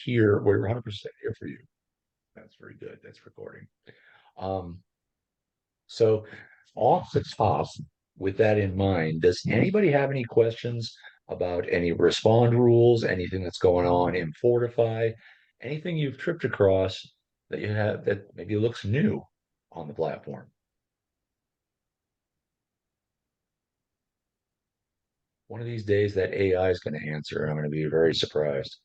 here. We're 100% here for you. That's very good. That's recording. Um, so off the top, with that in mind, does anybody have any questions about any respond rules, anything that's going on in Fortify, anything you've tripped across that you have that maybe looks new on the platform? One of these days that AI is going to answer. I'm going to be very surprised.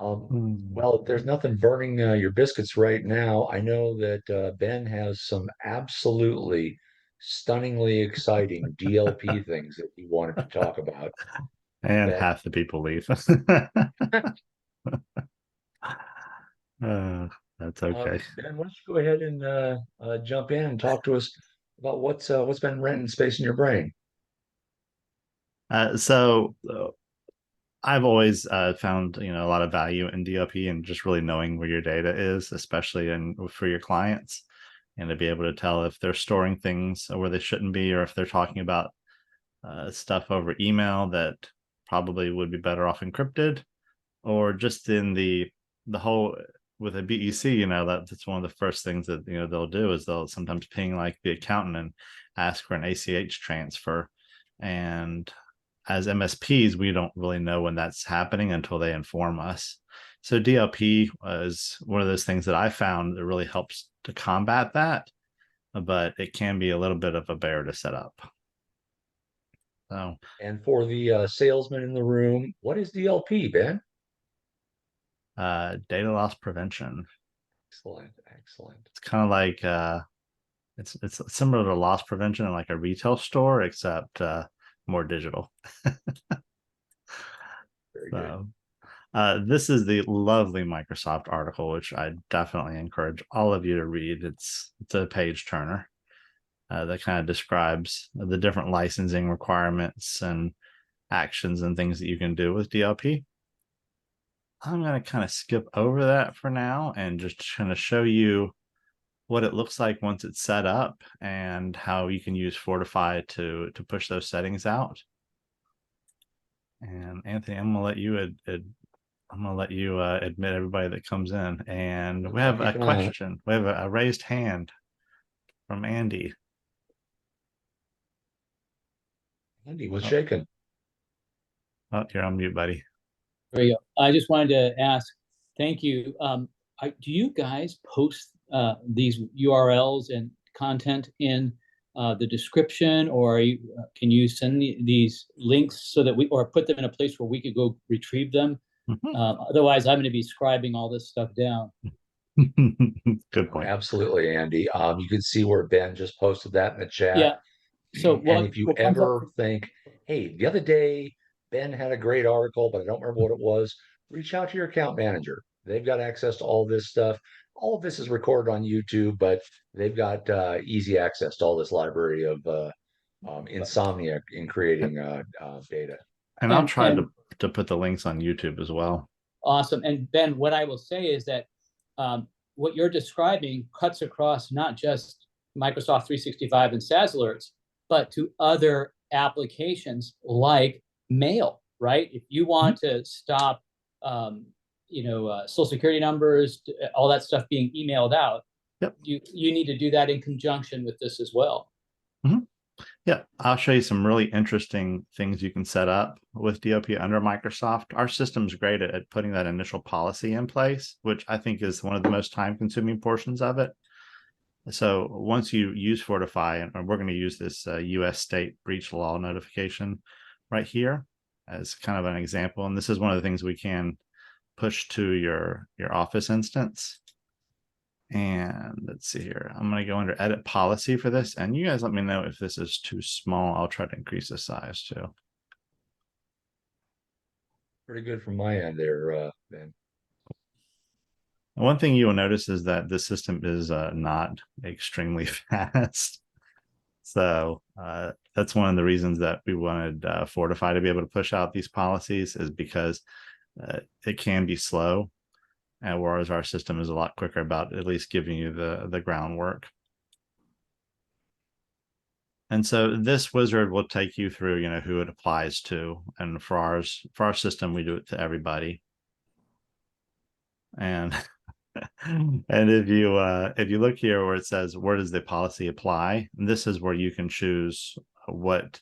Well, if there's nothing burning your biscuits right now, I know that Ben has some absolutely stunningly exciting DLP things that he wanted to talk about. And Ben, half the people leave. Uh, that's okay. Ben, why don't you go ahead and jump in and talk to us about what's been renting space in your brain? So I've always found a lot of value in DLP and just really knowing where your data is, especially for your clients, and to be able to tell if they're storing things where they shouldn't be, or if they're talking about stuff over email that probably would be better off encrypted, or just in the whole with a BEC, that's one of the first things that they'll do is they'll sometimes ping like the accountant and ask for an ACH transfer, and as MSPs, we don't really know when that's happening until they inform us. So DLP is one of those things that I found that really helps to combat that, but it can be a little bit of a bear to set up. So, And for the salesman in the room, what is DLP, Ben? data loss prevention. Excellent, excellent. It's kind of like it's similar to loss prevention in like a retail store, except more digital. Very good. So, this is the lovely Microsoft article, which I definitely encourage all of you to read. It's a page turner that kind of describes the different licensing requirements and actions and things that you can do with DLP. I'm going to kind of skip over that for now and just kind of show you what it looks like once it's set up and how you can use Fortify to push those settings out. And Anthony, I'm gonna let you admit everybody that comes in. And we have a question. We have a raised hand from Andy. Andy was shaken. Oh, you're on mute, buddy. There you go. I just wanted to ask, thank you. Do you guys post these URLs and content in the description, or can you send these links so that or put them in a place where we could go retrieve them? Otherwise, I'm going to be scribing all this stuff down. Good point. Absolutely, Andy. You can see where Ben just posted that in the chat. Yeah. So and if you ever think, hey, the other day Ben had a great article, but I don't remember what it was, reach out to your account manager. They've got access to all this stuff. All of this is recorded on YouTube, but they've got easy access to all this library of insomnia in creating data. And I'll try to put the links on YouTube as well. Awesome. And Ben, what I will say is that what you're describing cuts across not just Microsoft 365 and SaaS Alerts, but to other applications like mail, right? If you want to stop, social security numbers, all that stuff being emailed out, yep, you need to do that in conjunction with this as well. Yeah, I'll show you some really interesting things you can set up with DLP under Microsoft. Our system's great at putting that initial policy in place, which I think is one of the most time-consuming portions of it. So once you use Fortify, and we're going to use this U.S. state breach law notification right here as kind of an example. And this is one of the things we can push to your Office instance. And let's see here. I'm going to go under edit policy for this. And you guys let me know if this is too small. I'll try to increase the size too. Pretty good from my end there, Ben. One thing you will notice is that the system is not extremely fast. So that's one of the reasons that we wanted Fortify to be able to push out these policies, is because it can be slow, whereas our system is a lot quicker about at least giving you the groundwork. And so this wizard will take you through, who it applies to. And for our system, we do it to everybody. And and if you look here where it says where does the policy apply, and this is where you can choose what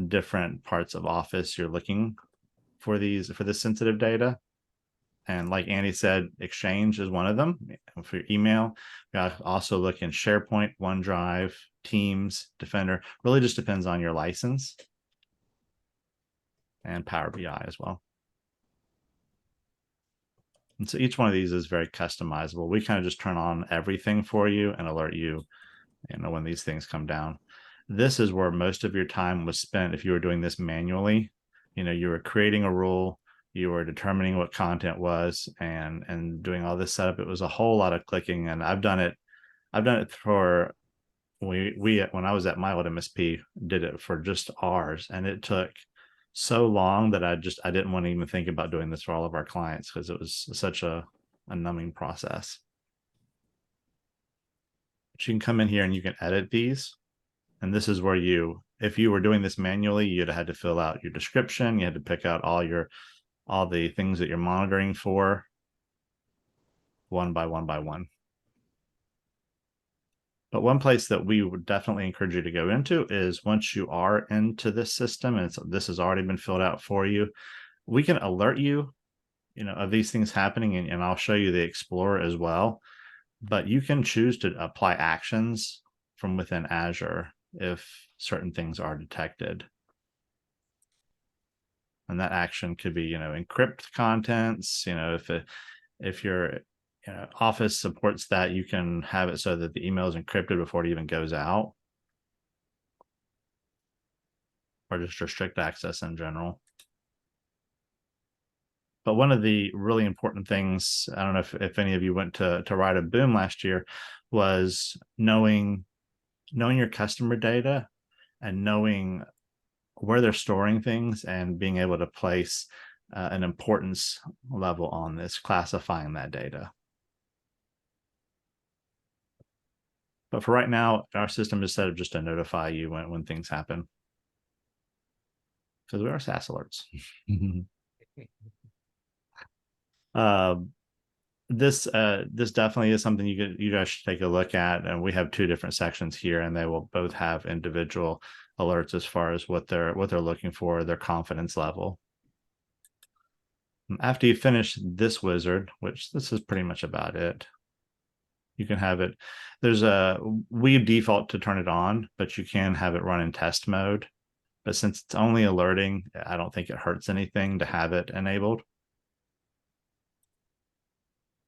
different parts of Office you're looking for this sensitive data. And like Andy said, Exchange is one of them for your email. You also look in SharePoint, OneDrive, Teams, Defender. Really just depends on your license. And Power BI as well. And so each one of these is very customizable. We kind of just turn on everything for you and alert you, when these things come down. This is where most of your time was spent if you were doing this manually. You were creating a rule, you were determining what content was, and doing all this setup. It was a whole lot of clicking, and I've done it for when I was at my old MSP, did it for just ours, and it took so long that I didn't want to even think about doing this for all of our clients because it was such a numbing process. But you can come in here and you can edit these. And this is where if you were doing this manually, you'd have had to fill out your description. You had to pick out all the things that you're monitoring for one by one. But one place that we would definitely encourage you to go into is once you are into this system and this has already been filled out for you, we can alert you, of these things happening, and I'll show you the Explorer as well. But you can choose to apply actions from within Azure if certain things are detected. And that action could be, encrypt contents, if your Office supports that, you can have it so that the email is encrypted before it even goes out, or just restrict access in general. But one of the really important things, I don't know if any of you went to Ride a Boom last year, was knowing your customer data and knowing where they're storing things and being able to place an importance level on this, classifying that data. But for right now, our system is set up just to notify you when things happen. Because we are SaaS Alerts. This definitely is something you guys should take a look at. And we have two different sections here, and they will both have individual alerts as far as what they're looking for, their confidence level. After you finish this wizard, which this is pretty much about it, you can have it. We default to turn it on, but you can have it run in test mode. But since it's only alerting, I don't think it hurts anything to have it enabled.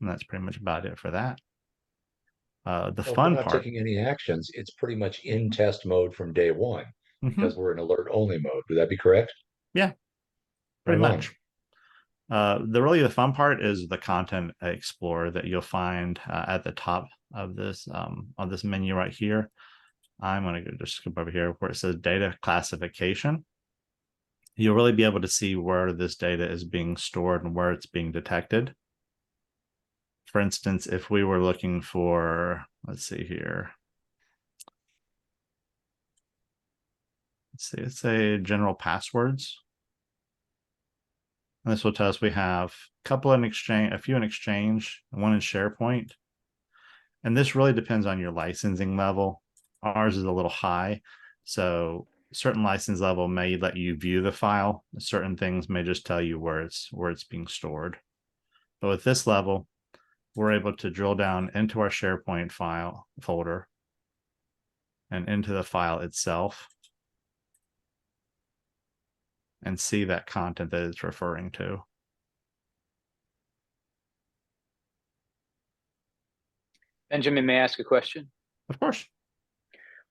And that's pretty much about it for that. The fun we're not part. taking any actions. It's pretty much in test mode from day one because we're in alert only mode. Would that be correct? Yeah, pretty Right much. The fun part is the Content Explorer that you'll find at the top of this on this menu right here. I'm going to just skip over here where it says data classification. You'll really be able to see where this data is being stored and where it's being detected. For instance, if we were looking for, let's see here. Let's say general passwords. And this will tell us we have a couple in Exchange, a few in Exchange, one in SharePoint. And this really depends on your licensing level. Ours is a little high. So certain license level may let you view the file. Certain things may just tell you where it's being stored. But with this level, we're able to drill down into our SharePoint file folder and into the file itself and see that content that it's referring to. Benjamin, may I ask a question? Of course.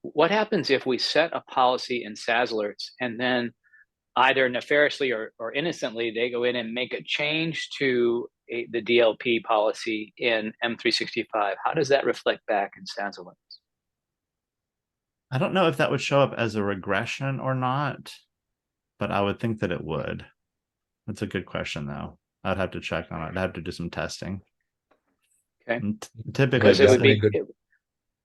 What happens if we set a policy in SaaS Alerts and then either nefariously or innocently, they go in and make a change to the DLP policy in M365? How does that reflect back in SaaS Alerts? I don't know if that would show up as a regression or not, but I would think that it would. That's a good question, though. I'd have to check on it. I'd have to do some testing. Okay. Typically, Because it would be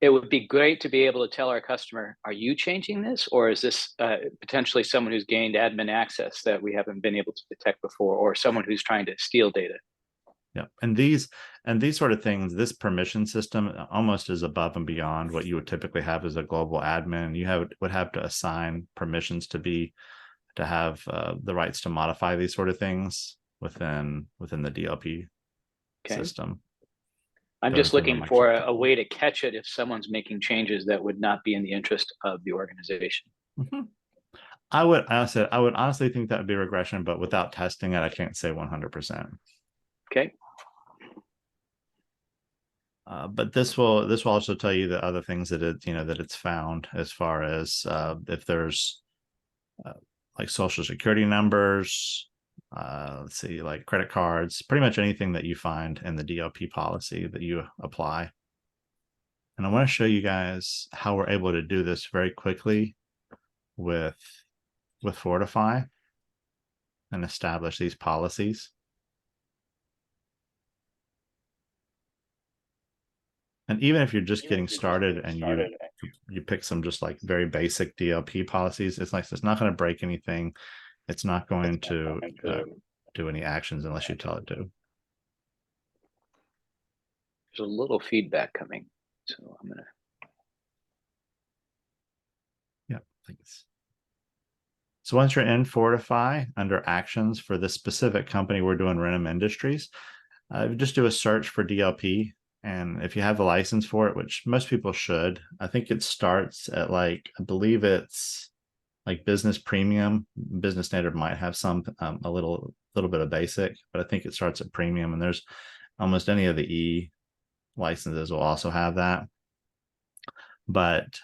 it would be great to be able to tell our customer, are you changing this? Or is this potentially someone who's gained admin access that we haven't been able to detect before, or someone who's trying to steal data? Yeah, and these sort of things, this permission system almost is above and beyond what you would typically have as a global admin. You would have to assign permissions to have the rights to modify these sort of things within the DLP system. I'm just looking for a way to catch it if someone's making changes that would not be in the interest of the organization. Mm-hmm. I would honestly think that would be regression, but without testing it, I can't say 100%. Okay. But this will also tell you the other things that it's found, as far as if there's like social security numbers, let's see, like credit cards, pretty much anything that you find in the DLP policy that you apply. And I want to show you guys how we're able to do this very quickly with Fortify and establish these policies. And even if you're just getting started and you pick some just like very basic DLP policies, it's like, it's not going to break anything. It's not going to do any actions unless you tell it to. There's a little feedback coming, so I'm gonna. Yeah, thanks. So once you're in Fortify, under actions for this specific company, we're doing Renum Industries. Just do a search for DLP. And if you have the license for it, which most people should, I think it starts at like, I believe it's like business premium. Business standard might have some, a little bit of basic, but I think it starts at premium, and there's almost any of the E licenses will also have that. But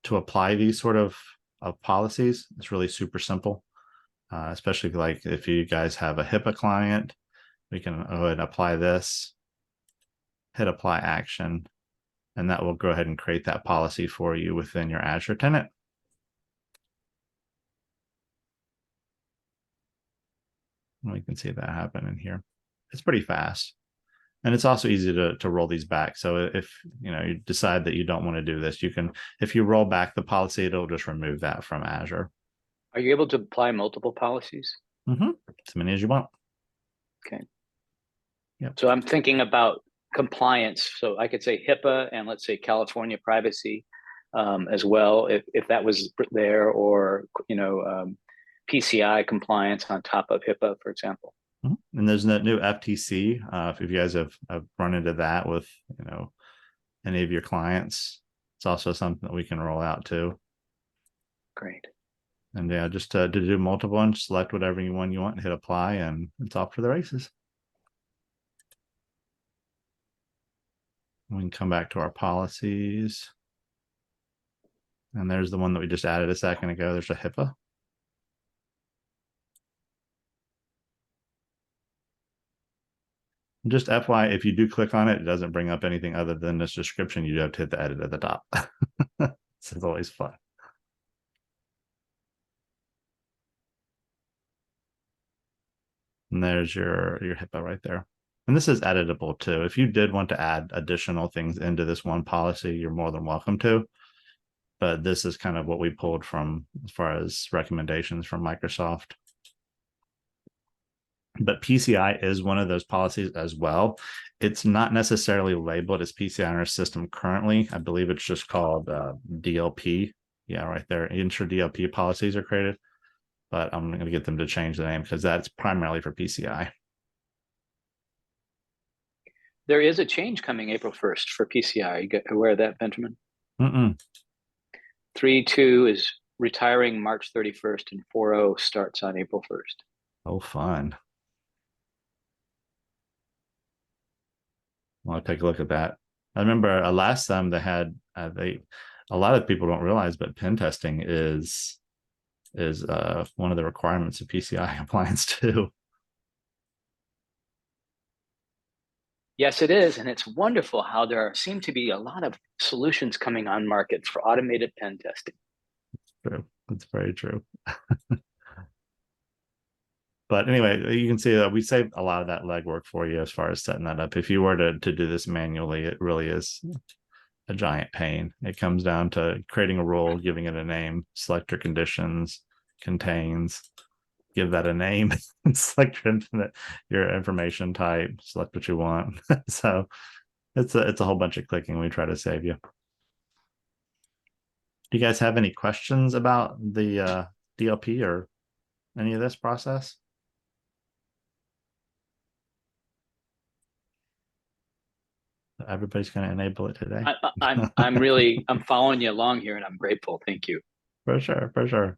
to apply these sort of policies, it's really super simple, especially like if you guys have a HIPAA client, we can go ahead and apply this, hit apply action, and that will go ahead and create that policy for you within your Azure tenant. We can see that happen in here. It's pretty fast. And it's also easy to roll these back. So if you decide that you don't want to do this, you can, if you roll back the policy, it'll just remove that from Azure. Are you able to apply multiple policies? Mm-hmm. As many as you want. Okay. Yep. So I'm thinking about compliance. So I could say HIPAA and let's say California privacy as well, if that was there, or PCI compliance on top of HIPAA, for example. And there's that new FTC. If you guys have run into that with any of your clients, it's also something that we can roll out too. Great. And yeah, just to do multiple ones, select whatever one you want, hit apply, and it's off to the races. We can come back to our policies. And there's the one that we just added a second ago. There's a HIPAA. Just FYI, if you do click on it, it doesn't bring up anything other than this description. You do have to hit the edit at the top. So it's always fun. And there's your HIPAA right there. And this is editable too. If you did want to add additional things into this one policy, you're more than welcome to. But this is kind of what we pulled from as far as recommendations from Microsoft. But PCI is one of those policies as well. It's not necessarily labeled as PCI in our system currently. I believe it's just called DLP. Yeah, right there. Intra DLP policies are created. But I'm going to get them to change the name because that's primarily for PCI. There is a change coming April 1st for PCI. You get aware of that, Benjamin? 3.2 is retiring March 31st, and 4.0 starts on April 1st. Oh, fun. I'll take a look at that. I remember last time they had a lot of people don't realize, but pen testing is one of the requirements of PCI compliance too. Yes, it is, and it's wonderful how there seem to be a lot of solutions coming on market for automated pen testing. True, that's very true. But anyway, you can see that we saved a lot of that legwork for you as far as setting that up. If you were to do this manually, it really is a giant pain. It comes down to creating a rule, giving it a name, select your conditions, contains, give that a name, select your information type, select what you want. So it's a whole bunch of clicking. We try to save you. Do you guys have any questions about the DLP or any of this process? Everybody's going to enable it today. I'm following you along here, and I'm grateful. Thank you. For sure, for sure.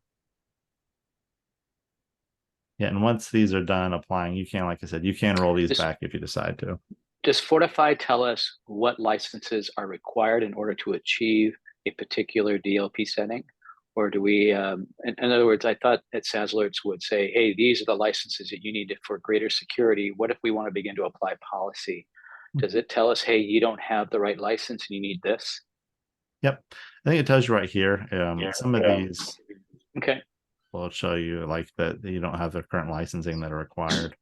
Yeah, and once these are done applying, you can, like I said, you can roll these back if you decide to. Does Fortify tell us what licenses are required in order to achieve a particular DLP setting? Or do we, in other words, I thought that SaaS Alerts would say, hey, these are the licenses that you need for greater security. What if we want to begin to apply policy? Does it tell us, hey, you don't have the right license and you need this? Yep. I think it tells you right here. Some of these okay, will show you like that you don't have the current licensing that are required.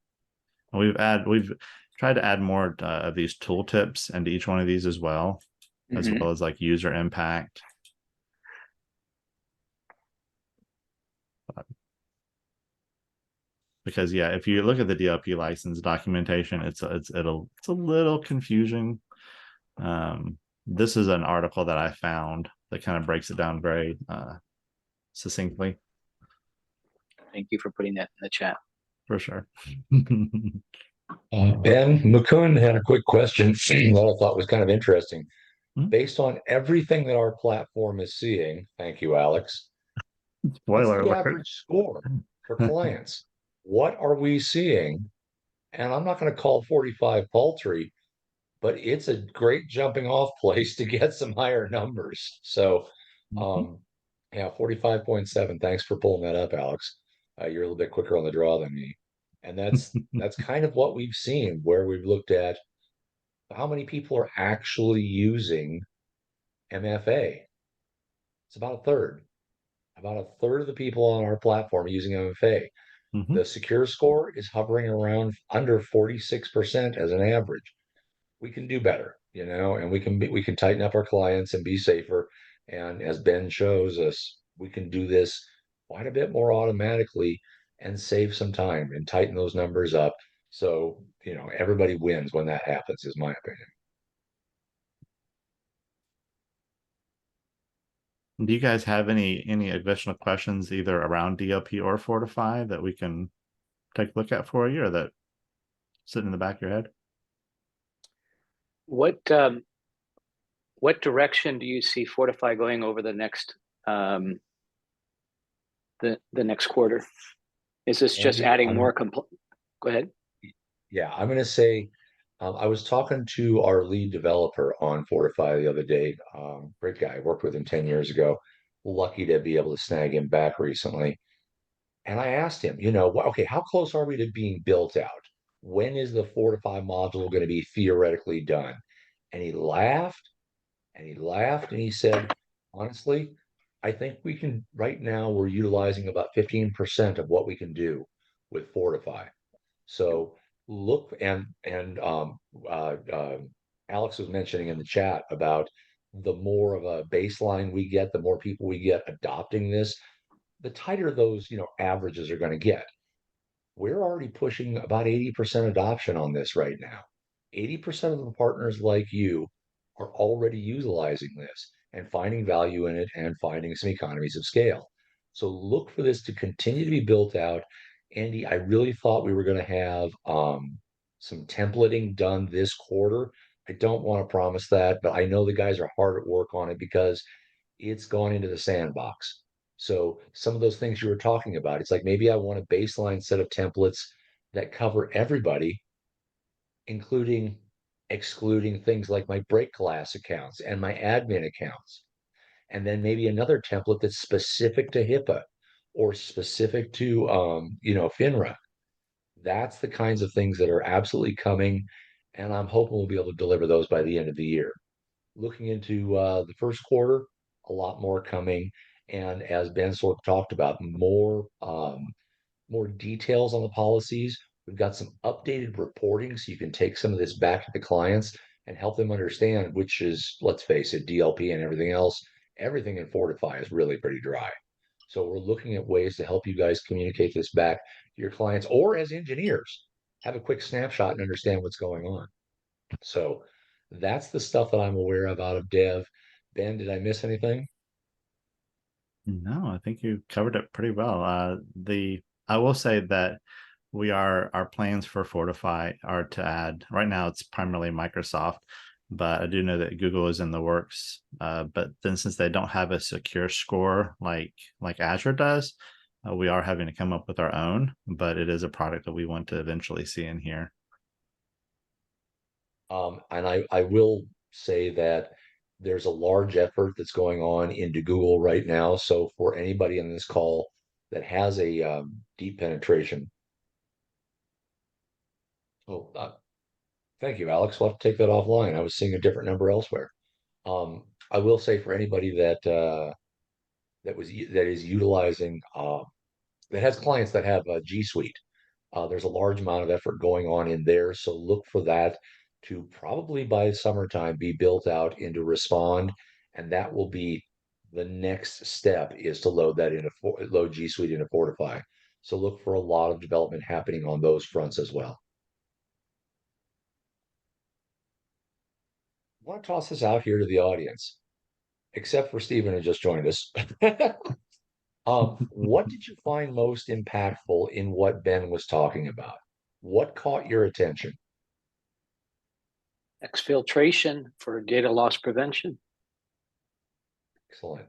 And we've tried to add more of these tooltips into each one of these as well as like user impact. Because yeah, if you look at the DLP license documentation, it's a little confusing. This is an article that I found that kind of breaks it down very succinctly. Thank you for putting that in the chat. For sure. Ben Mukund had a quick question that I thought was kind of interesting. Based on everything that our platform is seeing, thank you, Alex. What's the average score for clients? What are we seeing? And I'm not going to call 45 paltry, but it's a great jumping off place to get some higher numbers. So, yeah, 45.7. Thanks for pulling that up, Alex. You're a little bit quicker on the draw than me. And that's kind of what we've seen, where we've looked at how many people are actually using MFA. It's about a third. About a third of the people on our platform are using MFA. The secure score is hovering around under 46% as an average. We can do better, and we can tighten up our clients and be safer. And as Ben shows us, we can do this quite a bit more automatically and save some time and tighten those numbers up. So, everybody wins when that happens, is my opinion. Do you guys have any additional questions either around DLP or Fortify that we can take a look at for you, or that sit in the back of your head? What direction do you see Fortify going over the next the next quarter? Is this just adding more Go ahead. Yeah, I'm going to say I was talking to our lead developer on Fortify the other day. Great guy. Worked with him 10 years ago. Lucky to be able to snag him back recently. And I asked him, okay, how close are we to being built out? When is the Fortify module going to be theoretically done? And he laughed and he laughed and he said, honestly, I think we can, right now, we're utilizing about 15% of what we can do with Fortify. So look, and Alex was mentioning in the chat about the more of a baseline we get, the more people we get adopting this, the tighter those averages are going to get. We're already pushing about 80% adoption on this right now. 80% of the partners like you are already utilizing this and finding value in it and finding some economies of scale. So look for this to continue to be built out. Andy, I really thought we were going to have some templating done this quarter. I don't want to promise that, but I know the guys are hard at work on it because it's gone into the sandbox. So some of those things you were talking about, it's like maybe I want a baseline set of templates that cover everybody, including excluding things like my break glass accounts and my admin accounts. And then maybe another template that's specific to HIPAA or specific to FINRA. That's the kinds of things that are absolutely coming. And I'm hoping we'll be able to deliver those by the end of the year. Looking into the first quarter, a lot more coming. And as Ben sort of talked about, more details on the policies. We've got some updated reporting so you can take some of this back to the clients and help them understand, which is, let's face it, DLP and everything else, everything in Fortify is really pretty dry. So we're looking at ways to help you guys communicate this back to your clients, or as engineers, have a quick snapshot and understand what's going on. So that's the stuff that I'm aware of out of dev. Ben, did I miss anything? No, I think you covered it pretty well. I will say that our plans for Fortify are to add, right now it's primarily Microsoft, but I do know that Google is in the works. But then since they don't have a secure score like Azure does, we are having to come up with our own, but it is a product that we want to eventually see in here. And I will say that there's a large effort that's going on into Google right now. So for anybody in this call that has a deep penetration, oh, thank you, Alex. We'll have to take that offline. I was seeing a different number elsewhere. I will say for anybody that is utilizing that has clients that have a G Suite. There's a large amount of effort going on in there, so look for that to probably by summertime be built out into Respond, and that will be the next step is to load that into load G Suite into Fortify. So look for a lot of development happening on those fronts as well. I want to toss this out here to the audience, except for Stephen who just joined us. What did you find most impactful in what Ben was talking about? What caught your attention? Exfiltration for data loss prevention. Excellent.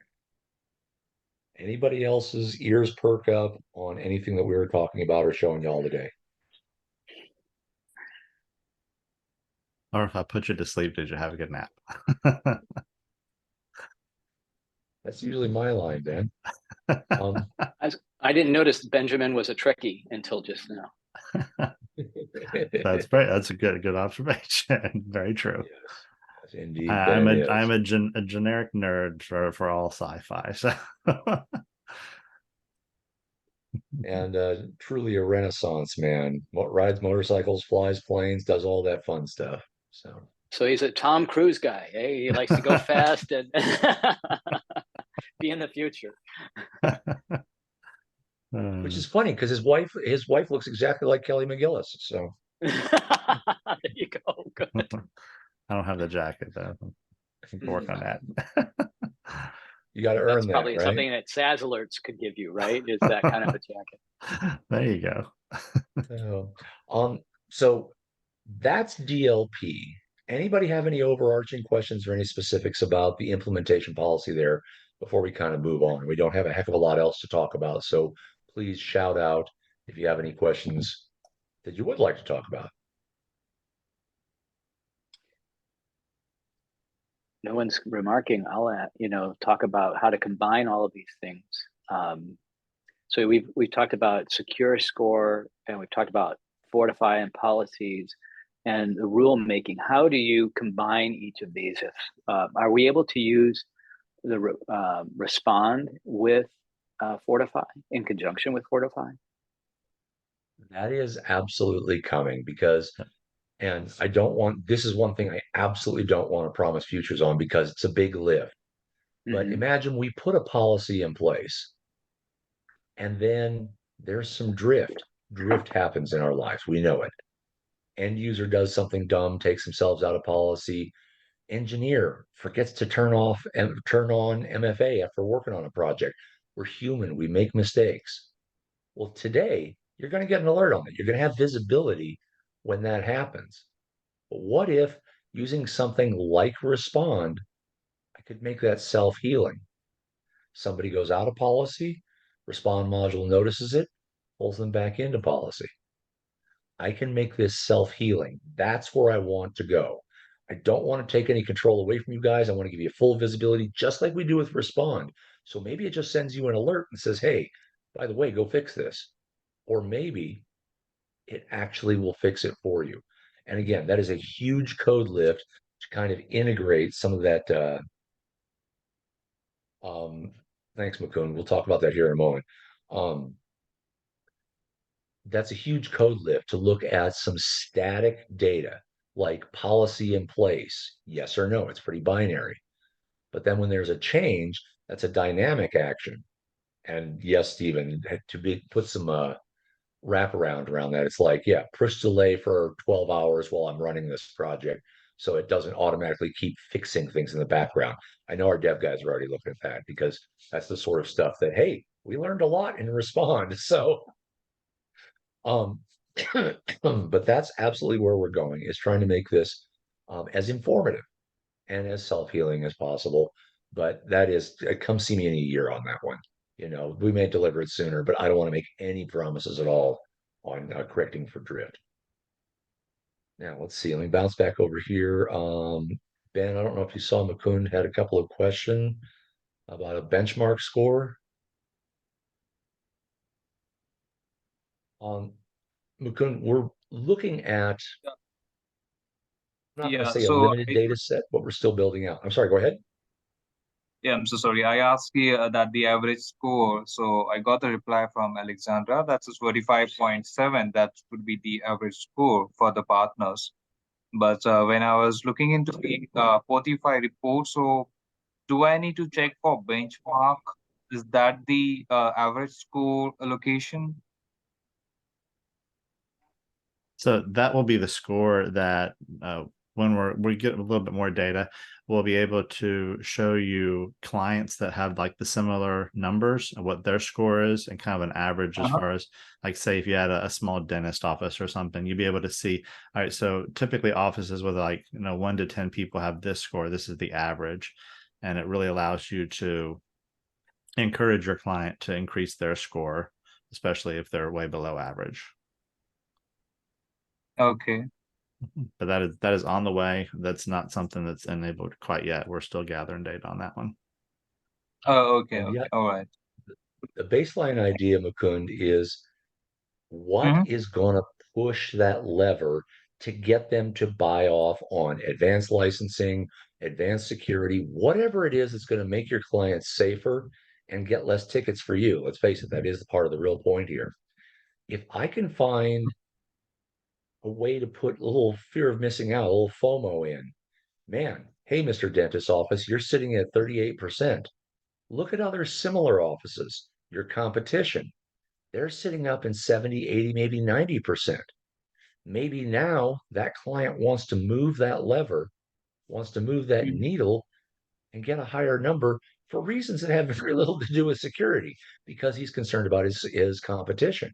Anybody else's ears perk up on anything that we were talking about or showing y'all today? Or if I put you to sleep, did you have a good nap? That's usually my line, Ben. I didn't notice Benjamin was a Trekkie until just now. That's a good observation. Very true. Yes, indeed, Ben is. I'm a generic nerd for all sci-fi. So And truly a renaissance man. Rides motorcycles, flies planes, does all that fun stuff. So he's a Tom Cruise guy. Hey, he likes to go fast and be in the future. Which is funny because his wife looks exactly like Kelly McGillis. So there you go. Good. I don't have the jacket though. I can work on that. You got to earn That's that, probably right? something that SaaS Alerts could give you, right? Is that kind of a jacket. There you go. So that's DLP. Anybody have any overarching questions or any specifics about the implementation policy there before we kind of move on? We don't have a heck of a lot else to talk about, so please shout out if you have any questions that you would like to talk about. No one's remarking. I'll talk about how to combine all of these things. So we've talked about secure score, and we've talked about Fortify and policies and the rule making. How do you combine each of these? If are we able to use the Respond with Fortify in conjunction with Fortify? That is absolutely coming because, and I don't want, this is one thing I absolutely don't want to promise futures on because it's a big lift. But imagine we put a policy in place and then there's some drift. Drift happens in our lives. We know it. End user does something dumb, takes themselves out of policy. Engineer forgets to turn on MFA after working on a project. We're human. We make mistakes. Well, today you're going to get an alert on it. You're going to have visibility when that happens. But what if using something like Respond, I could make that self-healing? Somebody goes out of policy, Respond module notices it, pulls them back into policy. I can make this self-healing. That's where I want to go. I don't want to take any control away from you guys. I want to give you full visibility, just like we do with Respond. So maybe it just sends you an alert and says, hey, by the way, go fix this. Or maybe it actually will fix it for you. And again, that is a huge code lift to kind of integrate some of that. Thanks, Mukund. We'll talk about that here in a moment. That's a huge code lift to look at some static data. like policy in place, yes or no. It's pretty binary. But then when there's a change, that's a dynamic action. And yes, Stephen, to put some wraparound around that, it's like, yeah, push delay for 12 hours while I'm running this project so it doesn't automatically keep fixing things in the background. I know our dev guys are already looking at that because that's the sort of stuff that, hey, we learned a lot in Respond. So, um, but that's absolutely where we're going, is trying to make this as informative and as self-healing as possible. But that is, come see me in a year on that one. You know, we may deliver it sooner, but I don't want to make any promises at all on correcting for drift. Now, let's see. Let me bounce back over here. Ben, I don't know if you saw Mukund had a couple of questions about a benchmark score. Mukund, we're looking at, I'm not going to Yeah, say a so limited data set, but we're still building out. I'm sorry, go ahead. yeah, I'm so sorry. I asked you that the average score. So I got a reply from Alexandra. That's a 45.7. That would be the average score for the partners. But when I was looking into the Fortify report, so do I need to check for benchmark? Is that the average score allocation? So that will be the score that when we get a little bit more data, we'll be able to show you clients that have like the similar numbers and what their score is and kind of an average as far as, like, say if you had a small dentist office or something, you'd be able to see, all right, so typically offices with like, 1 to 10 people have this score, this is the average. And it really allows you to encourage your client to increase their score, especially if they're way below average. Okay. But that is on the way. That's not something that's enabled quite yet. We're still gathering data on that one. Oh, okay. And Okay. yet, All right. the baseline idea, Mukund, is what Mm-hmm. is going to push that lever to get them to buy off on advanced licensing, advanced security, whatever it is that's going to make your clients safer and get less tickets for you. Let's face it, that is the part of the real point here. If I can find a way to put a little fear of missing out, a little FOMO in, man, hey, Mr. Dentist office, you're sitting at 38%. Look at other similar offices, your competition. They're sitting up in 70, 80, maybe 90%. Maybe now that client wants to move that lever, wants to move that needle and get a higher number for reasons that have very little to do with security because he's concerned about his competition.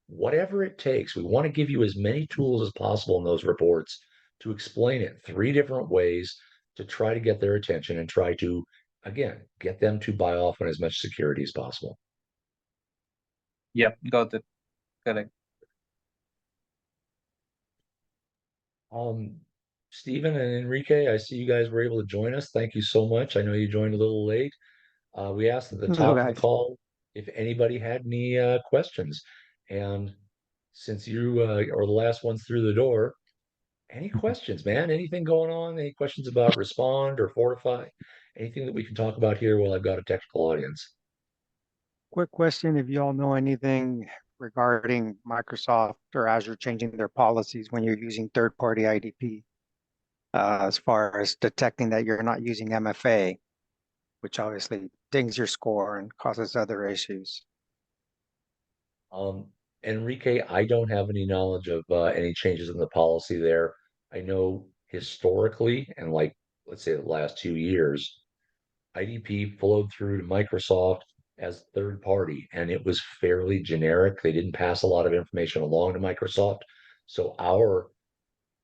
Whatever it takes, we want to give you as many tools as possible in those reports to explain it 3 different ways to try to get their attention and try to, again, get them to buy off on as much security as possible. Yep. Got it. Correct. Um, Stephen and Enrique, I see you guys were able to join us. Thank you so much. I know you joined a little late. We asked at the top of the call if anybody had any questions. And since you are the last ones through the door, any questions, man? Anything going on? Any questions about Respond or Fortify? Anything that we can talk about here while I've got a technical audience? Quick question, if you all know anything regarding Microsoft or Azure changing their policies when you're using third-party IDP, as far as detecting that you're not using MFA, which obviously dings your score and causes other issues. Um, Enrique, I don't have any knowledge of any changes in the policy there. I know historically, and like, let's say the last 2 years, IDP flowed through to Microsoft as third party, and it was fairly generic. They didn't pass a lot of information along to Microsoft. So our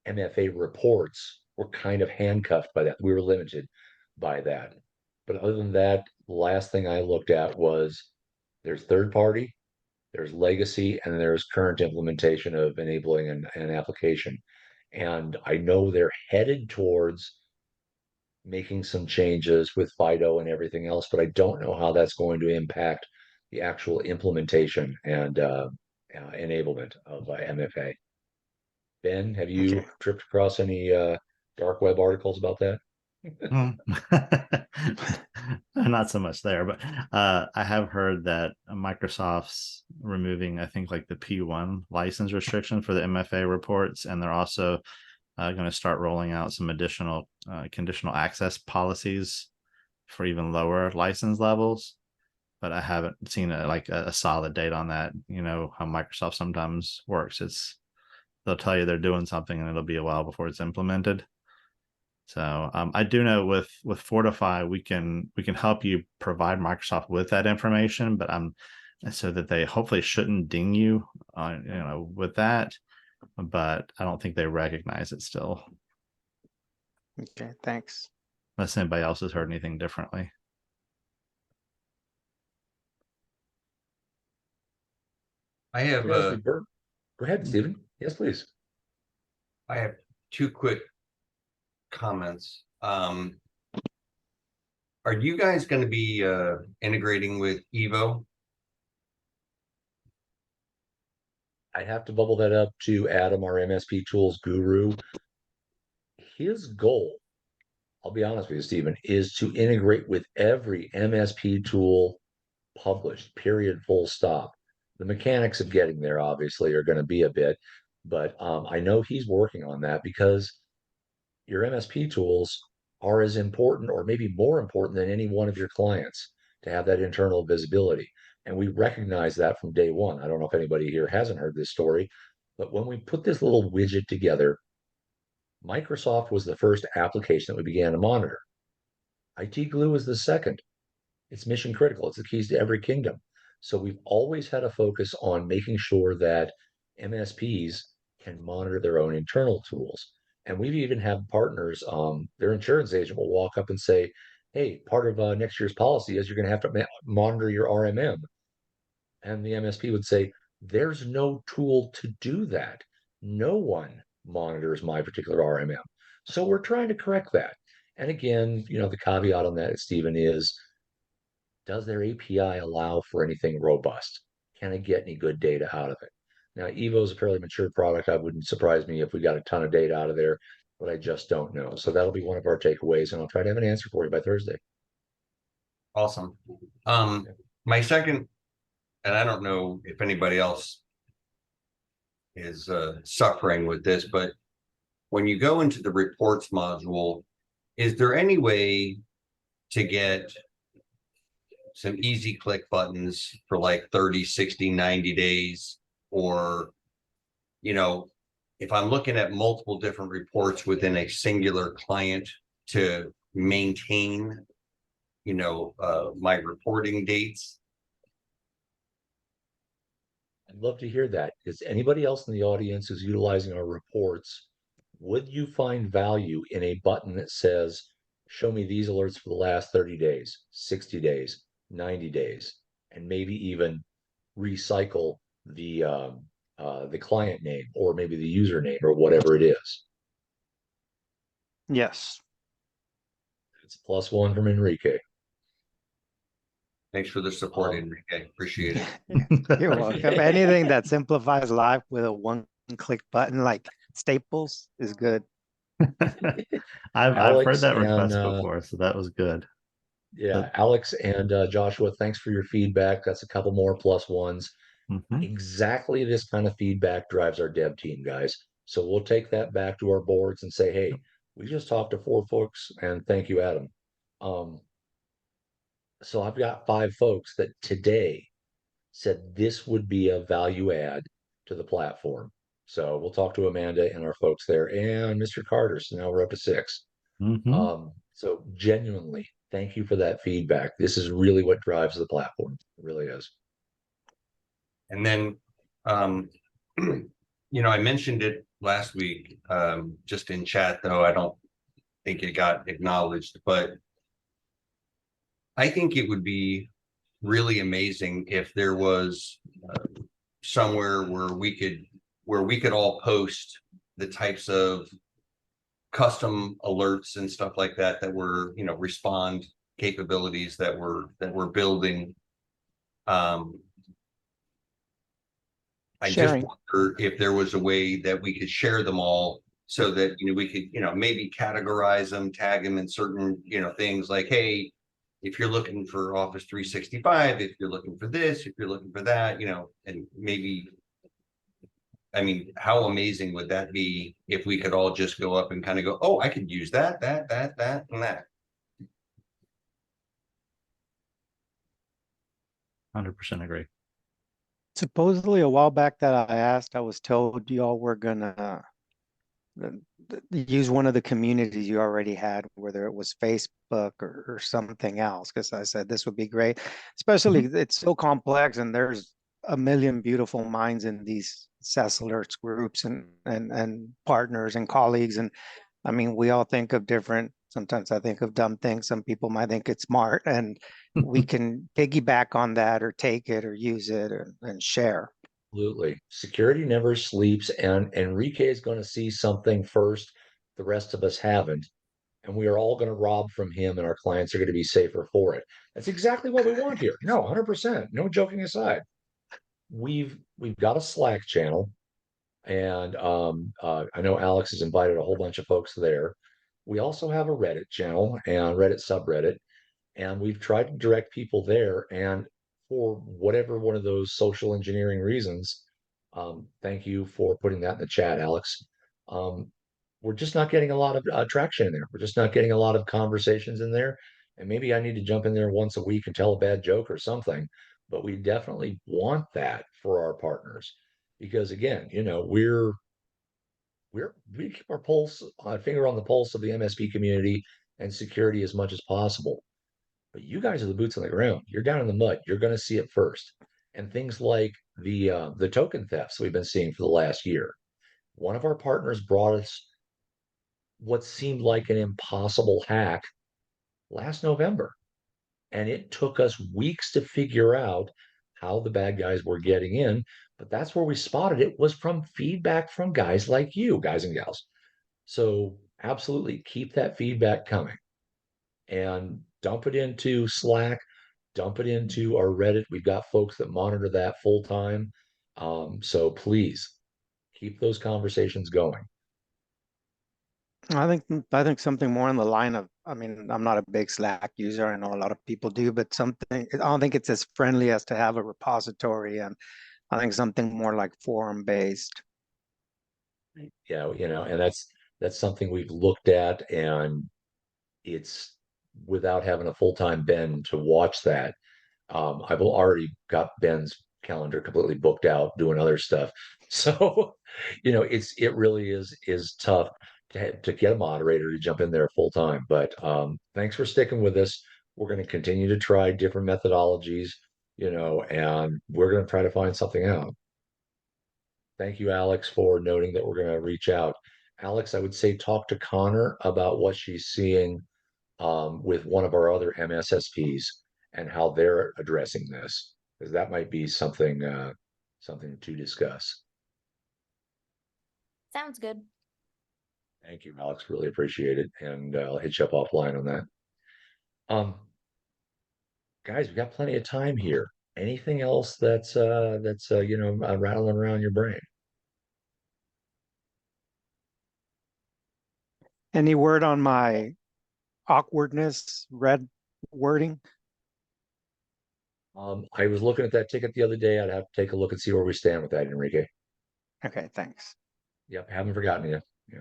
MFA reports were kind of handcuffed by that. We were limited by that. But other than that, the last thing I looked at was there's third party, there's legacy, and there's current implementation of enabling an application. And I know they're headed towards making some changes with Fido and everything else, but I don't know how that's going to impact the actual implementation and enablement of MFA. Ben, have you tripped across any dark web articles about that? Not so much there, but I have heard that Microsoft's removing, I think, like the P1 license restriction for the MFA reports, and they're also going to start rolling out some additional conditional access policies for even lower license levels. But I haven't seen a solid date on that. You know how Microsoft sometimes works. They'll tell you they're doing something and it'll be a while before it's implemented. So I do know with Fortify, we can help you provide Microsoft with that information, but so that they hopefully shouldn't ding you on, with that, but I don't think they recognize it still, Okay, thanks. unless anybody else has heard anything differently. I have Go ahead, Stephen. Yes, please. I have two quick comments. Are you guys going to be integrating with Evo? I have to bubble that up to Adam, our MSP tools guru. His goal, I'll be honest with you, Stephen, is to integrate with every MSP tool published, period, full stop. The mechanics of getting there obviously are going to be a bit, but I know he's working on that because your MSP tools are as important or maybe more important than any one of your clients to have that internal visibility. And we recognize that from day one. I don't know if anybody here hasn't heard this story, but when we put this little widget together, Microsoft was the first application that we began to monitor. IT Glue is the second. It's mission critical. It's the keys to every kingdom. So we've always had a focus on making sure that MSPs can monitor their own internal tools. And we've even had partners, their insurance agent will walk up and say, hey, part of next year's policy is you're going to have to monitor your RMM. And the MSP would say, there's no tool to do that. No one monitors my particular RMM. So we're trying to correct that. And again, the caveat on that, Stephen, is does their API allow for anything robust? Can I get any good data out of it? Now, Evo is a fairly mature product. I wouldn't surprise me if we got a ton of data out of there, but I just don't know. So that'll be one of our takeaways, and I'll try to have an answer for you by Thursday. Awesome. My second, and I don't know if anybody else is suffering with this, but when you go into the reports module, is there any way to get some easy click buttons for like 30, 60, 90 days? Or, if I'm looking at multiple different reports within a singular client to maintain, my reporting dates? I'd love to hear that. Is anybody else in the audience who's utilizing our reports, would you find value in a button that says, show me these alerts for the last 30 days, 60 days, 90 days, and maybe even recycle the client name or maybe the username or whatever it is? Yes. It's a +1 from Enrique. Thanks for the support, Enrique. Appreciate it. You're welcome. Anything that simplifies life with a one-click button like Staples is good. I've heard that request before, so that was good. Yeah, Alex and Joshua, thanks for your feedback. That's a couple more +1s. Exactly this kind of feedback drives our dev team, guys. So we'll take that back to our boards and say, hey, we just talked to 4 folks, and thank you, Adam. So I've got 5 folks that today said this would be a value add to the platform. So we'll talk to Amanda and our folks there and Mr. Carter. So now we're up to 6. So genuinely, thank you for that feedback. This is really what drives the platform. It really is. And then, I mentioned it last week, just in chat, though I don't think it got acknowledged, but I think it would be really amazing if there was somewhere where we could all post the types of custom alerts and stuff like that we're respond capabilities that we're building. I just wonder if there was a way that we could share them all so that we could maybe categorize them, tag them in certain things like, hey, if you're looking for Office 365, if you're looking for this, if you're looking for that, and maybe I mean, how amazing would that be if we could all just go up and kind of go, oh, I could use that, and that. 100% agree. Supposedly a while back that I asked, I was told y'all were gonna use one of the communities you already had, whether it was Facebook or something else, because I said this would be great. Especially it's so complex and there's a million beautiful minds in these SaaS Alerts groups and partners and colleagues. And I mean, we all think of different, sometimes I think of dumb things. Some people might think it's smart, and we can piggyback on that or take it or use it and share. Absolutely. Security never sleeps, and Enrique is going to see something first the rest of us haven't, and we are all going to rob from him, and our clients are going to be safer for it. That's exactly what we want here. No, 100%. No joking aside. We've got a Slack channel, and I know Alex has invited a whole bunch of folks there. We also have a Reddit channel and Reddit subreddit, and we've tried to direct people there. And for whatever one of those social engineering reasons, thank you for putting that in the chat, Alex. Um, we're just not getting a lot of traction in there. We're just not getting a lot of conversations in there. And maybe I need to jump in there once a week and tell a bad joke or something. But we definitely want that for our partners because, again, we keep our finger on the pulse of the MSP community and security as much as possible. But you guys are the boots on the ground. You're down in the mud. You're going to see it first. And things like the token thefts we've been seeing for the last year. One of our partners brought us what seemed like an impossible hack last November. And it took us weeks to figure out how the bad guys were getting in. But that's where we spotted it was from feedback from guys like you, guys and gals. So absolutely keep that feedback coming and dump it into Slack, dump it into our Reddit. We've got folks that monitor that full time. So please keep those conversations going. I think something more on the line of, I mean, I'm not a big Slack user. I know a lot of people do, but something, I don't think it's as friendly as to have a repository. And I think something more like forum based. Yeah, and that's something we've looked at, and it's without having a full-time Ben to watch that. I've already got Ben's calendar completely booked out doing other stuff. So, it really is tough to get a moderator to jump in there full time. But thanks for sticking with us. We're going to continue to try different methodologies, and we're going to try to find something out. Thank you, Alex, for noting that we're going to reach out. Alex, I would say talk to Connor about what she's seeing with one of our other MSSPs and how they're addressing this, because that might be something to discuss. Sounds good. Thank you, Alex. Really appreciate it, and I'll hit you up offline on that. Guys, we've got plenty of time here. Anything else that's rattling around your brain? Any word on my awkwardness, red wording? I was looking at that ticket the other day. I'd have to take a look and see where we stand with that, Enrique. Okay, thanks. Yep, haven't forgotten you. Yeah.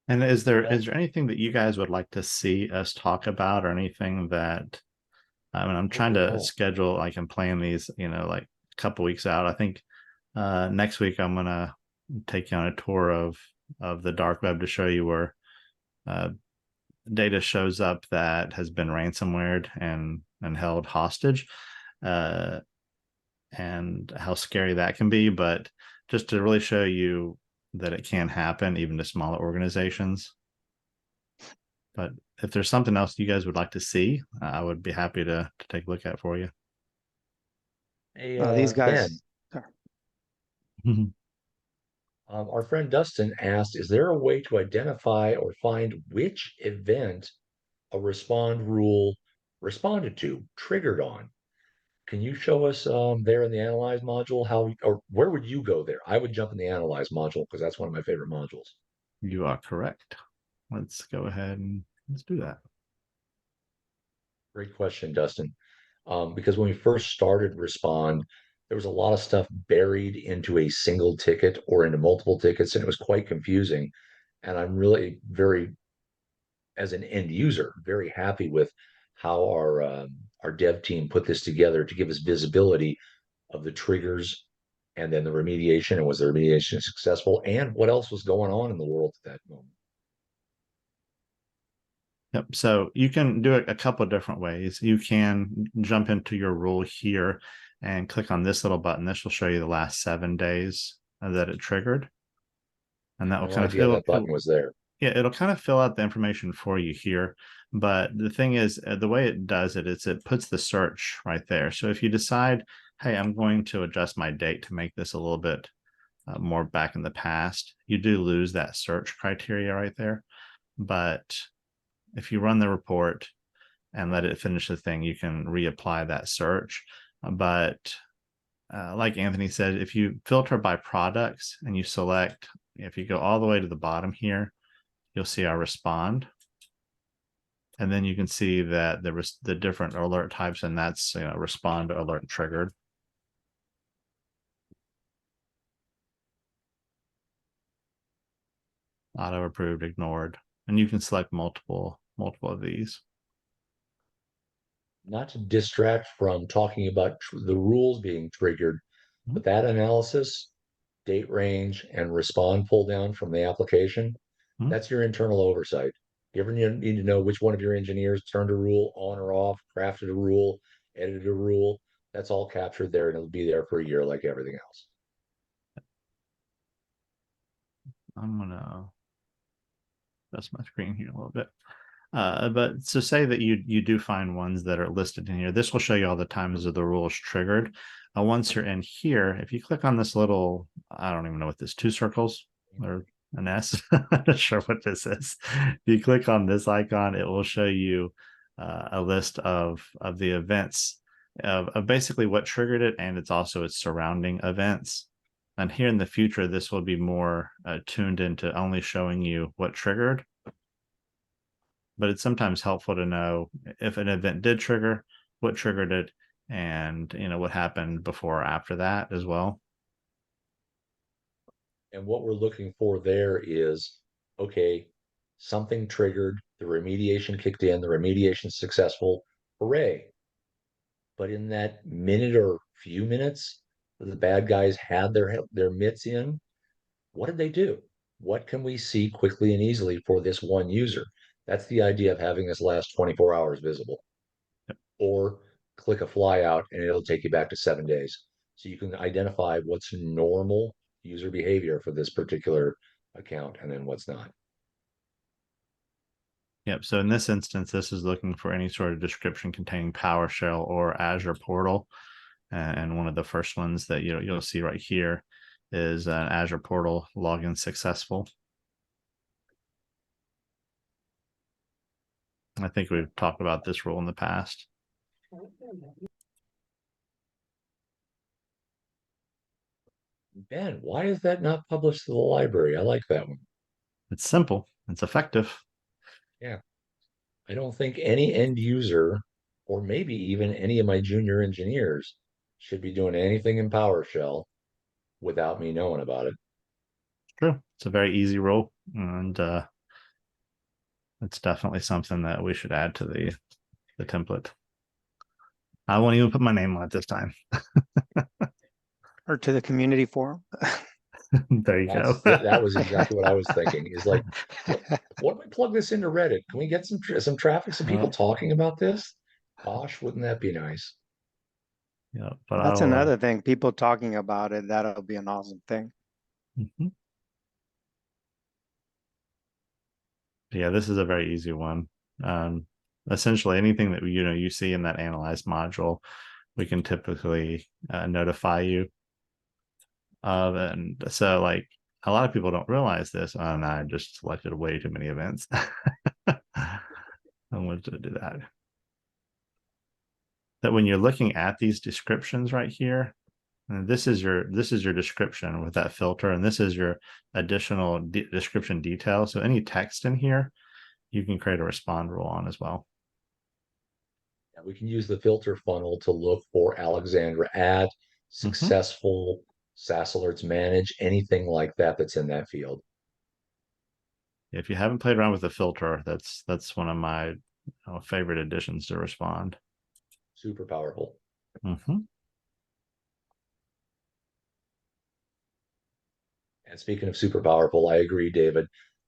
And is there anything that you guys would like to see us talk about, or anything that I'm trying to schedule, I can plan these, like a couple weeks out. I think next week I'm gonna take you on a tour of the dark web to show you where data shows up that has been ransomwared and held hostage, and how scary that can be. But just to really show you that it can happen even to smaller organizations. But if there's something else you guys would like to see, I would be happy to take a look at for you. Hey, These guys. Ben, our friend Dustin asked, is there a way to identify or find which event a respond rule responded to, triggered on? Can you show us there in the analyze module how, or where would you go there? I would jump in the analyze module because that's one of my favorite modules. You are correct. Let's go ahead and let's do that. Great question, Dustin. Because when we first started Respond, there was a lot of stuff buried into a single ticket or into multiple tickets, and it was quite confusing. And I'm really very, as an end user, very happy with how our dev team put this together to give us visibility of the triggers and then the remediation, and was the remediation successful, and what else was going on in the world at that moment. Yep. So you can do it a couple of different ways. You can jump into your rule here and click on this little button. This will show you the last 7 days that it triggered. And that will No kind of idea that button was there. yeah, it'll kind of fill out the information for you here. But the thing is, the way it does it is it puts the search right there. So if you decide, hey, I'm going to adjust my date to make this a little bit more back in the past, you do lose that search criteria right there. But if you run the report and let it finish the thing, you can reapply that search. But like Anthony said, if you filter by products and you select, if you go all the way to the bottom here, you'll see our respond. And then you can see that there was the different alert types, and that's respond, alert, triggered. Auto approved, ignored, and you can select multiple of these. Not to distract from talking about the rules being triggered, but that analysis, date range, and respond pull down from the application, that's your internal oversight. You ever need to know which one of your engineers turned a rule on or off, crafted a rule, edited a rule, that's all captured there, and it'll be there for a year like everything else. I'm gonna adjust my screen here a little bit. But so say that you do find ones that are listed in here. This will show you all the times of the rules triggered. Once you're in here, if you click on this little, I don't even know what this, 2 circles or an S, I'm not sure what this is. If you click on this icon, it will show you a list of the events of basically what triggered it, and it's also its surrounding events. And here in the future, this will be more tuned into only showing you what triggered. But it's sometimes helpful to know if an event did trigger, what triggered it, and what happened before or after that as well. And what we're looking for there is, okay, something triggered, the remediation kicked in, the remediation successful, hooray. But in that minute or few minutes the bad guys had their mitts in, what did they do? What can we see quickly and easily for this one user? That's the idea of having this last 24 hours visible. Yep. Or click a fly out and it'll take you back to 7 days. So you can identify what's normal user behavior for this particular account and then what's not. Yep. So in this instance, this is looking for any sort of description containing PowerShell or Azure Portal. And one of the first ones that you'll see right here is an Azure Portal login successful. I think we've talked about this rule in the past. Ben, why is that not published to the library? I like that one. It's simple. It's effective. Yeah. I don't think any end user, or maybe even any of my junior engineers, should be doing anything in PowerShell without me knowing about it. True. It's a very easy rule, and it's definitely something that we should add to the template. I won't even put my name on it this time. Or to the community forum. There you go. That was exactly what I was thinking. Is like, what if we plug this into Reddit? Can we get some traffic, some people talking about this? Gosh, wouldn't that be nice? Yeah, but That's another thing. People talking about it, that'll be an awesome thing. Yeah, this is a very easy one. Essentially, anything that you see in that analyze module, we can typically notify you of. And so, like, a lot of people don't realize this. And I just selected way too many events. I wanted to do that. That when you're looking at these descriptions right here, and this is your description with that filter, and this is your additional description detail. So any text in here, you can create a respond rule on as well. Yeah, we can use the filter funnel to look for Alexandra at successful SaaS Alerts manage, anything like that that's in that field. If you haven't played around with the filter, that's one of my favorite additions to Respond. Super powerful. Mhm. And speaking of super powerful, I agree, David.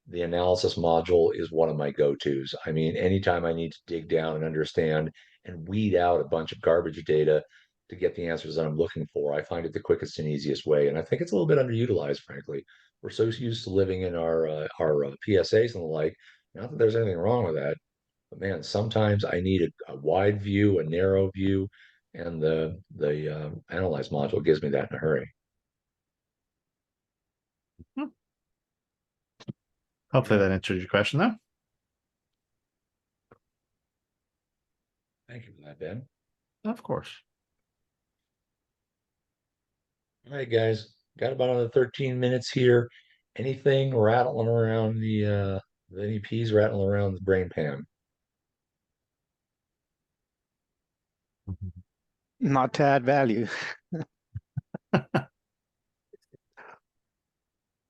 The analysis module is one of my go-tos. I mean, anytime I need to dig down and understand and weed out a bunch of garbage data to get the answers that I'm looking for, I find it the quickest and easiest way. And I think it's a little bit underutilized, frankly. We're so used to living in our PSAs and the like. Not that there's anything wrong with that, but man, sometimes I need a wide view, a narrow view, and the analyze module gives me that in a hurry. Hopefully that answered your question, though. Thank you for that, Ben. Of course. All right, guys, got about another 13 minutes here. Anything rattling around any peas rattling around the brain pan? Not to add value.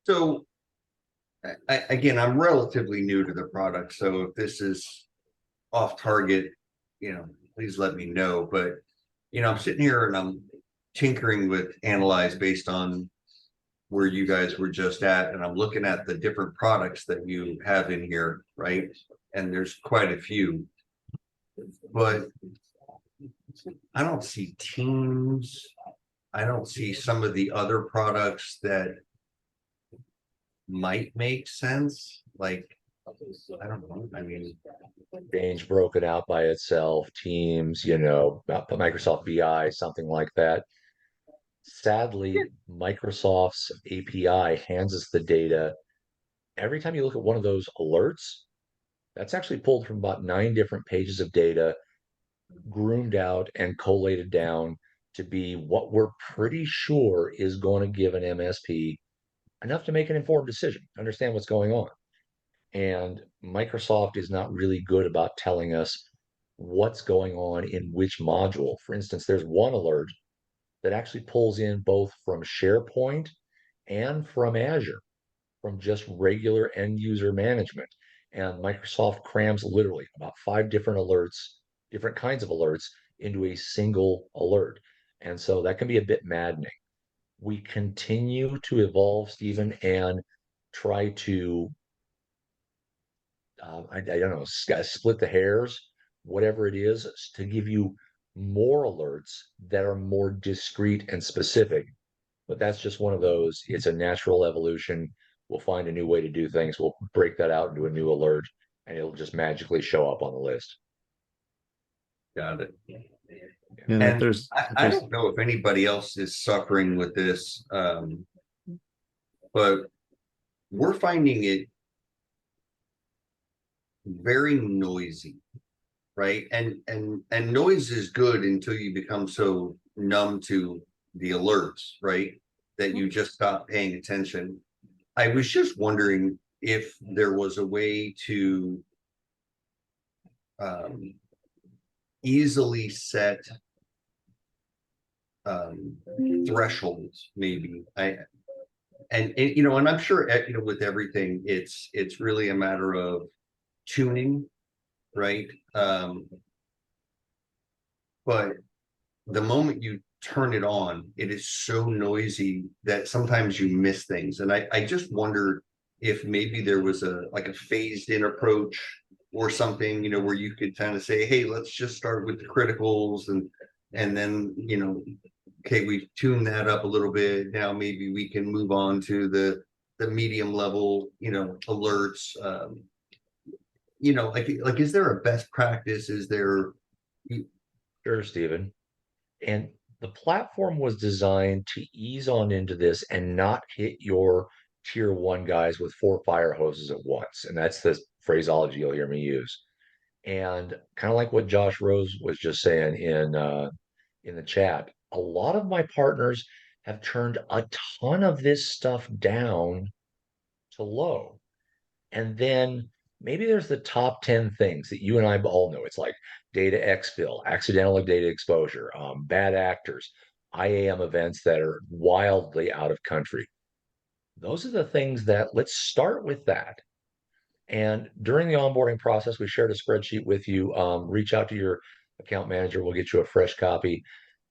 So again, I'm relatively new to the product, so if this is off target, please let me know. But I'm sitting here and I'm tinkering with Analyze based on where you guys were just at, and I'm looking at the different products that you have in here, right? And there's quite a few, but I don't see Teams. I don't see some of the other products that might make sense. Like, I don't know. I mean, Range broken out by itself, Teams, Microsoft BI, something like that. Sadly, Microsoft's API hands us the data. Every time you look at one of those alerts, that's actually pulled from about 9 different pages of data, groomed out and collated down to be what we're pretty sure is going to give an MSP enough to make an informed decision, understand what's going on. And Microsoft is not really good about telling us what's going on in which module. For instance, there's one alert that actually pulls in both from SharePoint and from Azure, from just regular end user management. And Microsoft crams literally about 5 different alerts, different kinds of alerts, into a single alert. And so that can be a bit maddening. We continue to evolve, Stephen, and try to, I don't know, split the hairs, whatever it is, to give you more alerts that are more discrete and specific. But that's just one of those. It's a natural evolution. We'll find a new way to do things. We'll break that out into a new alert, and it'll just magically show up on the list. got it. And And there's I don't know if anybody else is suffering with this, but we're finding it very noisy, right? And noise is good until you become so numb to the alerts, right? That you just stop paying attention. I was just wondering if there was a way to easily set thresholds, maybe. And I'm sure with everything, it's really a matter of tuning, right? But the moment you turn it on, it is so noisy that sometimes you miss things. And I just wondered if maybe there was a phased in approach or something, where you could kind of say, hey, let's just start with the criticals and then, okay, we've tuned that up a little bit. Now maybe we can move on to the medium level, alerts. Is there a best practice? Is there? Sure, Stephen. And the platform was designed to ease on into this and not hit your tier 1 guys with 4 fire hoses at once. And that's the phraseology you'll hear me use. And kind of like what Josh Rose was just saying in the chat, a lot of my partners have turned a ton of this stuff down to low. And then maybe there's the top 10 things that you and I all know. It's like data exfil, accidental data exposure, bad actors, IAM events that are wildly out of country. Those are the things that let's start with that. And during the onboarding process, we shared a spreadsheet with you. Reach out to your account manager. We'll get you a fresh copy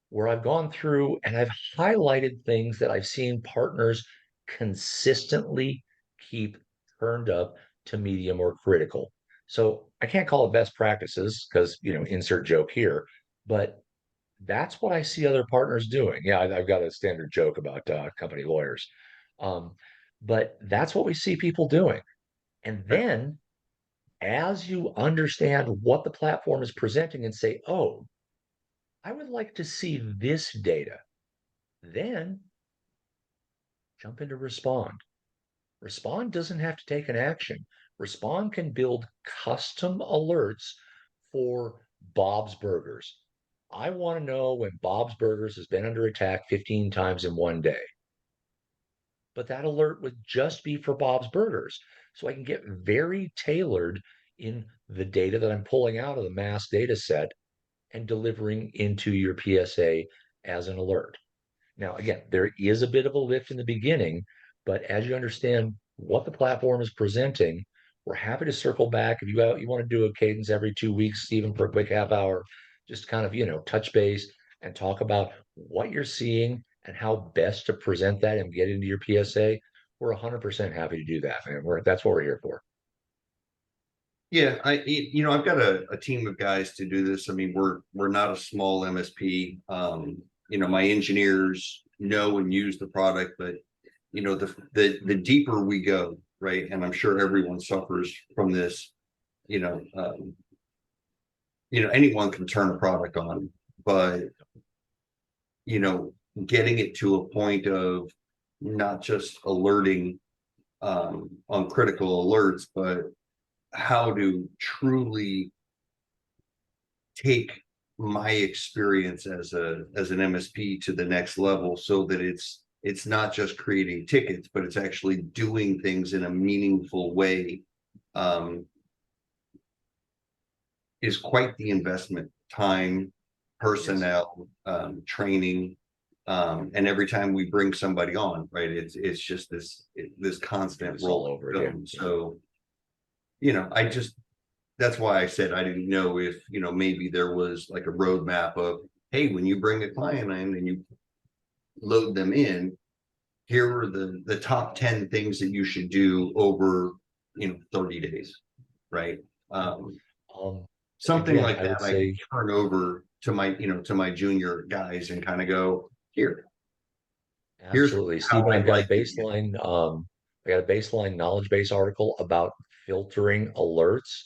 where I've gone through and I've highlighted things that I've seen partners consistently keep turned up to medium or critical. So I can't call it best practices because, insert joke here, but that's what I see other partners doing. Yeah, I've got a standard joke about company lawyers. Um, but that's what we see people doing. And then as you understand what the platform is presenting and say, oh, I would like to see this data, then jump into Respond. Respond doesn't have to take an action. Respond can build custom alerts for Bob's Burgers. I want to know when Bob's Burgers has been under attack 15 times in one day. But that alert would just be for Bob's Burgers. So I can get very tailored in the data that I'm pulling out of the mass data set and delivering into your PSA as an alert. Now, again, there is a bit of a lift in the beginning, but as you understand what the platform is presenting, we're happy to circle back. If you want to do a cadence every 2 weeks, even for a quick half hour, just kind of, touch base and talk about what you're seeing and how best to present that and get into your PSA, we're 100% happy to do that, man. That's what we're here for. Yeah, I've got a team of guys to do this. I mean, we're not a small MSP. My engineers know and use the product, but the deeper we go, right? And I'm sure everyone suffers from this. Anyone can turn a product on, but getting it to a point of not just alerting on critical alerts, but how to truly take my experience as an MSP to the next level, so that it's not just creating tickets, but it's actually doing things in a meaningful way, is quite the investment. Time, personnel, training, and every time we bring somebody on, right, it's just this constant roll over again. So that's why I said I didn't know if maybe there was like a roadmap of, hey, when you bring a client in and you load them in, here are the top 10 things that you should do over 30 days, right? Something again, like I would that. I say turn over to my junior guys and kind of go, here's absolutely, how Stephen. I'd like to do it. I got a baseline knowledge base article about filtering alerts.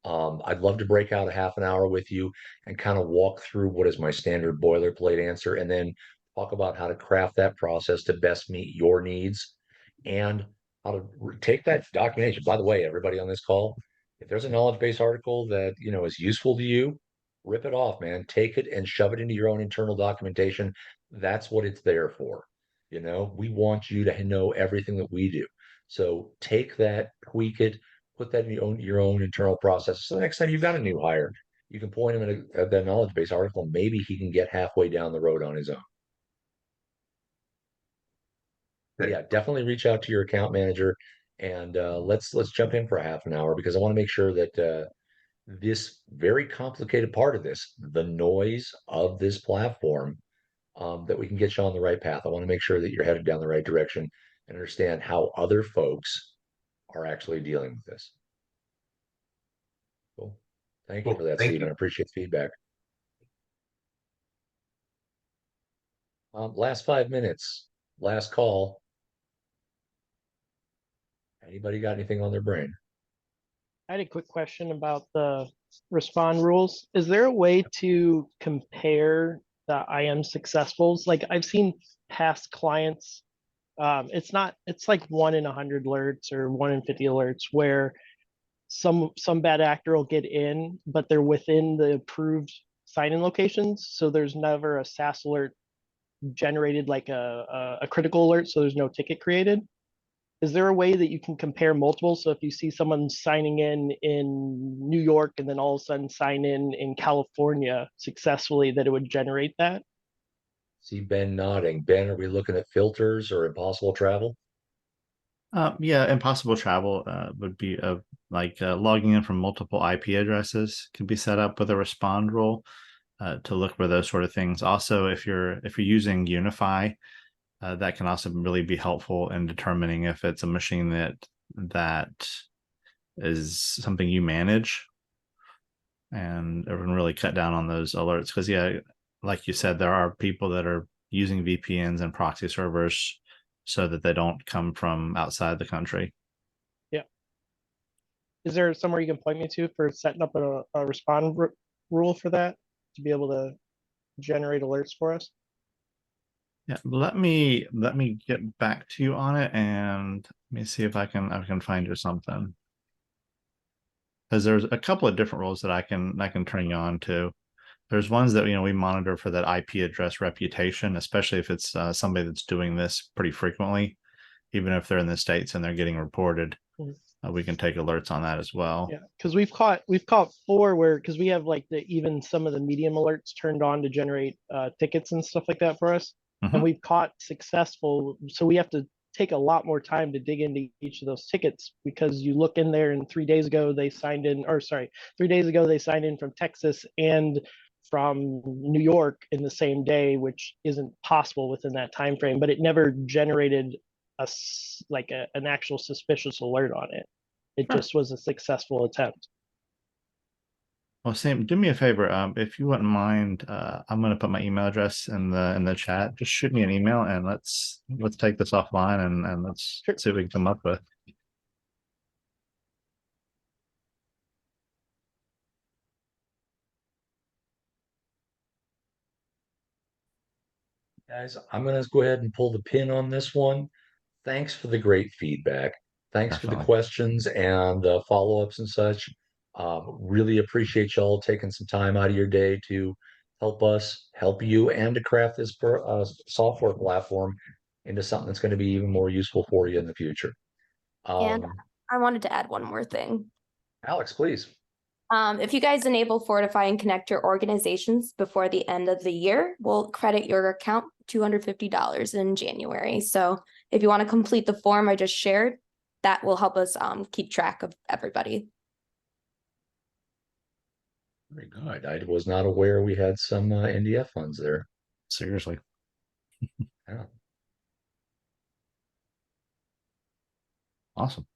I'd love to break out a half an hour with you and kind of walk through what is my standard boilerplate answer, and then talk about how to craft that process to best meet your needs and how to take that documentation. By the way, everybody on this call, if there's a knowledge base article that is useful to you, rip it off, man. Take it and shove it into your own internal documentation. That's what it's there for. We want you to know everything that we do. So take that, tweak it, put that in your own internal process. So next time you've got a new hire, you can point him at that knowledge base article, and maybe he can get halfway down the road on his own. Okay. Yeah, definitely reach out to your account manager, and let's jump in for a half an hour, because I want to make sure that this very complicated part of this, the noise of this platform, that we can get you on the right path. I want to make sure that you're headed down the right direction and understand how other folks are actually dealing with this. Cool. Thank you for that, Thank Stephen. you. I appreciate the feedback. Last 5 minutes, last call. Anybody got anything on their brain? I had a quick question about the respond rules. Is there a way to compare the IM successfuls? Like I've seen past clients, it's like 1 in 100 alerts or 1 in 50 alerts where some bad actor will get in, but they're within the approved sign-in locations. So there's never a SaaS alert generated, like a critical alert. So there's no ticket created. Is there a way that you can compare multiple? So if you see someone signing in New York and then all of a sudden sign in California successfully, that it would generate that? See Ben nodding. Ben, are we looking at filters or impossible travel? Yeah, impossible travel would be like logging in from multiple IP addresses can be set up with a respond rule to look for those sort of things. Also, if you're using Unify, that can also really be helpful in determining if it's a machine that is something you manage, and it can really cut down on those alerts. Because yeah, like you said, there are people that are using VPNs and proxy servers so that they don't come from outside the country. Yeah. Is there somewhere you can point me to for setting up a respond rule for that to be able to generate alerts for us? Yeah, let me get back to you on it, and let me see if I can find you something. Because there's a couple of different roles that I can turn you on to. There's ones that we monitor for that IP address reputation, especially if it's somebody that's doing this pretty frequently, even if they're in the States and they're getting reported. We can take alerts on that as well. Yeah, because we've caught 4 where, because we have like even some of the medium alerts turned on to generate tickets and stuff like that for us, and we've caught successful. So we have to take a lot more time to dig into each of those tickets, because you look in there and 3 days ago they signed in, or sorry, 3 days ago they signed in from Texas and from New York in the same day, which isn't possible within that time frame. But it never generated an actual suspicious alert on it. It Sure. just was a successful attempt. Well, Sam, do me a favor. If you wouldn't mind, I'm going to put my email address in the chat. Just shoot me an email, and let's take this offline, and let's see what we can come up with. Guys, I'm going to go ahead and pull the pin on this one. Thanks for the great feedback. Thanks for the Definitely. questions and follow-ups and such. Really appreciate y'all taking some time out of your day to help us, help you, and to craft this software platform into something that's going to be even more useful for you in the future. And I wanted to add one more thing. Alex, please. If you guys enable Fortify and connect your organizations before the end of the year, we'll credit your account $250 in January. So if you want to complete the form I just shared, that will help us keep track of everybody. Very good. I was not aware we had some NDF funds there. Seriously. Yeah. Awesome.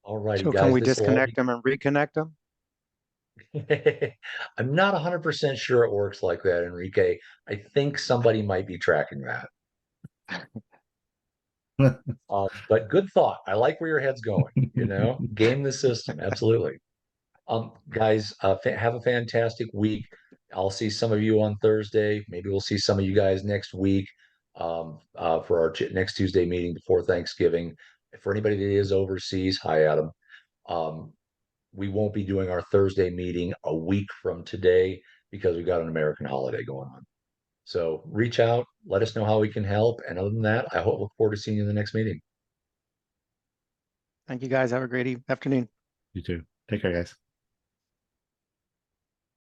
All righty, So guys. can we this will all disconnect them and reconnect them? I'm not 100% sure it works like that, Enrique. I think somebody might be tracking that. But good thought. I like where your head's going. Game the system. Absolutely. Guys, have a fantastic week. I'll see some of you on Thursday. Maybe we'll see some of you guys next week for our next Tuesday meeting before Thanksgiving. For anybody that is overseas, hi, Adam. We won't be doing our Thursday meeting a week from today because we've got an American holiday going on. So reach out, let us know how we can help. And other than that, I look forward to seeing you in the next meeting. Thank you guys. Have a great afternoon. You too. Take care, guys.